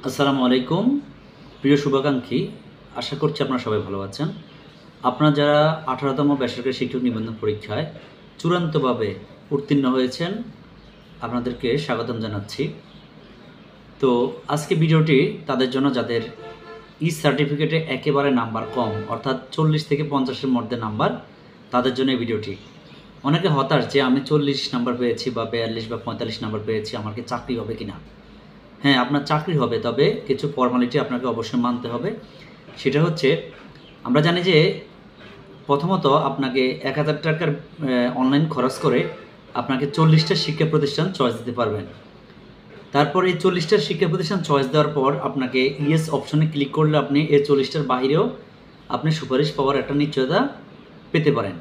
আসসালামু আলাইকুম প্রিয় শুভাকাঙ্ক্ষী, আশা করছি আপনারা সবাই ভালো আছেন। আপনারা যারা 18তম বেসরকারি শিক্ষক নিবন্ধন পরীক্ষায় চূড়ান্তভাবে উত্তীর্ণ হয়েছেন, আপনাদেরকে স্বাগতম জানাচ্ছি। তো আজকে ভিডিওটি তাদের জন্য যাদের সার্টিফিকেটে একেবারে নাম্বার কম, অর্থাৎ 40 থেকে 50-এর মধ্যে নাম্বার, তাদের জন্য এই ভিডিওটি। অনেকে হতাশ যে আমি 40 নাম্বার পেয়েছি বা 42 বা 45 নাম্বার পেয়েছি, আমার কি চাকরি হবে কিনা? হ্যাঁ, আপনার চাকরি হবে, তবে কিছু ফর্মালিটি আপনাকে অবশ্যই মানতে হবে। সেটা হচ্ছে, আমরা জানি যে প্রথমত আপনাকে 1000 টাকার অনলাইন খরচ করে আপনাকে 40টা শিক্ষা প্রতিষ্ঠান চয়েস দিতে পারবেন। তারপর এই 40টা শিক্ষা প্রতিষ্ঠান চয়েস দেওয়ার পর আপনাকে ইয়েস অপশনে ক্লিক করলে আপনি এই 40টার বাহিরেও আপনি সুপারিশ পাওয়ার একটা নিশ্চয়তা পেতে পারেন।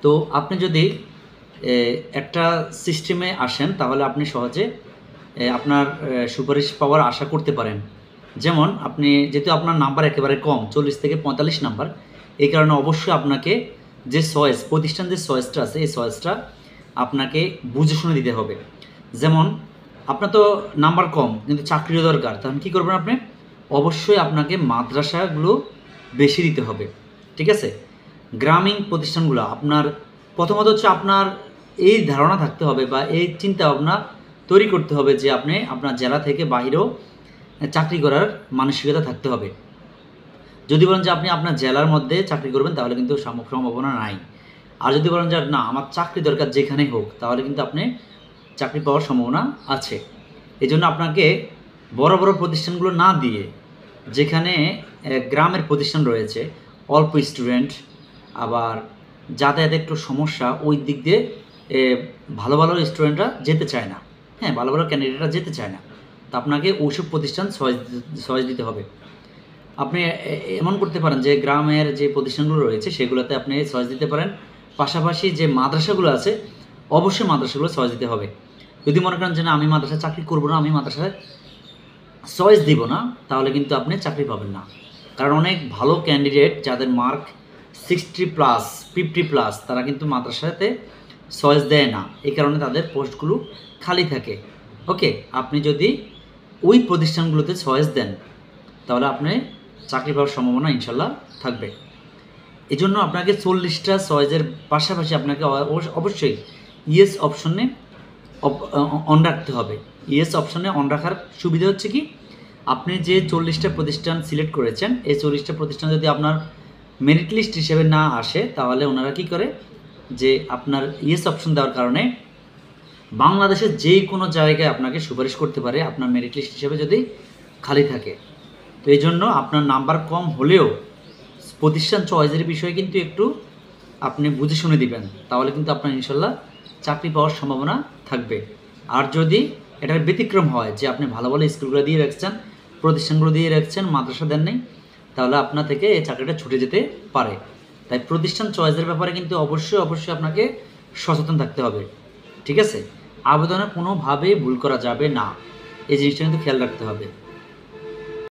তো আপনি যদি একটা সিস্টেমে আসেন, তাহলে আপনি সহজে আপনার সুপারিশ পাওয়ার আশা করতে পারেন। যেমন আপনি যেহেতু আপনার নাম্বার একেবারে কম, 40 থেকে 45 নাম্বার, এই কারণে অবশ্যই আপনাকে যে চয়েস, প্রতিষ্ঠান যে চয়েসটা আছে, এই চয়েসটা আপনাকে বুঝে শুনে দিতে হবে। যেমন আপনার তো নাম্বার কম কিন্তু চাকরিও দরকার, তখন কী করবেন আপনি? অবশ্যই আপনাকে মাদ্রাসাগুলো বেশি দিতে হবে, ঠিক আছে? গ্রামীণ প্রতিষ্ঠানগুলো আপনার প্রথমত হচ্ছে আপনার এই ধারণা থাকতে হবে বা এই চিন্তা ভাবনা তৈরি করতে হবে যে আপনি আপনার জেলা থেকে বাহিরেও চাকরি করার মানসিকতা থাকতে হবে। যদি বলেন যে আপনি আপনার জেলার মধ্যে চাকরি করবেন, তাহলে কিন্তু সম্ভাবনা নাই। আর যদি বলেন যে না, আমার চাকরি দরকার যেখানেই হোক, তাহলে কিন্তু আপনি চাকরি পাওয়ার সম্ভাবনা আছে। এই জন্য আপনাকে বড় বড় প্রতিষ্ঠানগুলো না দিয়ে, যেখানে গ্রামের প্রতিষ্ঠান রয়েছে, অল্প স্টুডেন্ট, আবার যাতায়াতে একটু সমস্যা, ওই দিক দিয়ে ভালো ভালো স্টুডেন্টরা যেতে চায় না। হ্যাঁ, ভালো ভালো ক্যান্ডিডেটরা যেতে চায় না। তো আপনাকে ওইসব প্রতিষ্ঠান চয়েস দিতে হবে। আপনি এমন করতে পারেন যে গ্রামের যে প্রতিষ্ঠানগুলো রয়েছে সেগুলোতে আপনি চয়েস দিতে পারেন। পাশাপাশি যে মাদ্রাসাগুলো আছে, অবশ্যই মাদ্রাসাগুলো চয়েস দিতে হবে। যদি মনে করেন যে না, আমি মাদ্রাসায় চাকরি করবো না, আমি মাদ্রাসায় চয়েস দিব না, তাহলে কিন্তু আপনি চাকরি পাবেন না। কারণ অনেক ভালো ক্যান্ডিডেট যাদের মার্ক 60+, 50+, তারা কিন্তু মাদ্রাসাতে চয়েস দেয় না। এই কারণে তাদের পোস্টগুলো খালি থাকে। ওকে, আপনি যদি ওই প্রতিষ্ঠানগুলোতে চয়েস দেন, তাহলে আপনি চাকরি পাওয়ার সম্ভাবনা ইনশাল্লাহ থাকবে। এই জন্য আপনাকে 40টা চয়েসের পাশাপাশি আপনাকে অবশ্যই ইয়েস অপশনে অন রাখতে হবে। ইয়েস অপশনে অন রাখার সুবিধা হচ্ছে কি, আপনি যে 40টা প্রতিষ্ঠান সিলেক্ট করেছেন, এই 40টা প্রতিষ্ঠান যদি আপনার মেরিট লিস্ট হিসেবে না আসে, তাহলে ওনারা কী করে, যে আপনার ইয়েস অপশন দেওয়ার কারণে বাংলাদেশের যে কোনো জায়গায় আপনাকে সুপারিশ করতে পারে, আপনার মেরিট লিস্ট হিসেবে যদি খালি থাকে। তো এই জন্য আপনার নাম্বার কম হলেও প্রতিষ্ঠান চয়েসের বিষয়ে কিন্তু একটু আপনি বুঝে শুনে দিবেন, তাহলে কিন্তু আপনার ইনশাল্লাহ চাকরি পাওয়ার সম্ভাবনা থাকবে। আর যদি এটার ব্যতিক্রম হয় যে আপনি ভালো ভালো স্কুলগুলো দিয়ে রাখছেন, প্রতিষ্ঠানগুলো দিয়ে রাখছেন, মাদ্রাসা দেন নেই, তাহলে আপনার থেকে এই চাকরিটা ছুটে যেতে পারে। তাই প্রতিষ্ঠান চয়েসের ব্যাপারে কিন্তু অবশ্যই আপনাকে সচেতন থাকতে হবে, ঠিক আছে? আবেদনে কোনোভাবেই ভুল করা যাবে না, এই জিনিসটা কিন্তু খেয়াল রাখতে হবে।